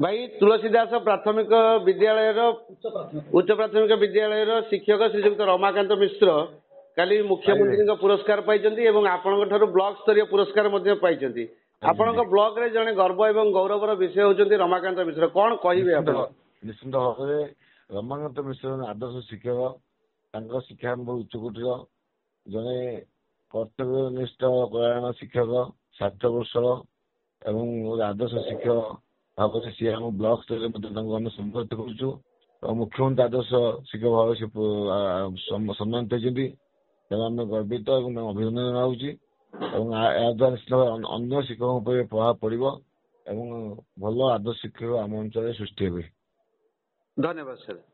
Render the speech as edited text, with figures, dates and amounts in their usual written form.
भाई तुलसीदास प्राथमिक विद्यालय उच्च प्राथमिक विद्यालय शिक्षक श्रीजुक्त रमाकांत मिश्र काली मुख्यमंत्री पुरस्कार पाई आपण ब्लॉक स्तरीय पुरस्कार पाई आपण ब्लॉक रे जने गर्व एवं गौरवर विषय होती रमाकांत मिश्र कौन कहे निश्चित भाव में रमाकांत मिश्र आदर्श शिक्षक शिक्षा उच्चकोटीर जड़े कर्तव्यनिष्ठ परायण शिक्षक 60 वर्ष एवं आदर्श शिक्षक भाव से सी आम ब्लॉक स्तर में सम्मानित करुँ मुख्यमंत्री आदर्श शिक्षक भाव से सम्मानित होती आम गर्वित अभिनंदन जनाऊँ निश्चित अन्य शिक्षकों पर प्रभाव पड़ो भल आदर्श शिक्षक आम अंचल सृष्टि हे। धन्यवाद सर।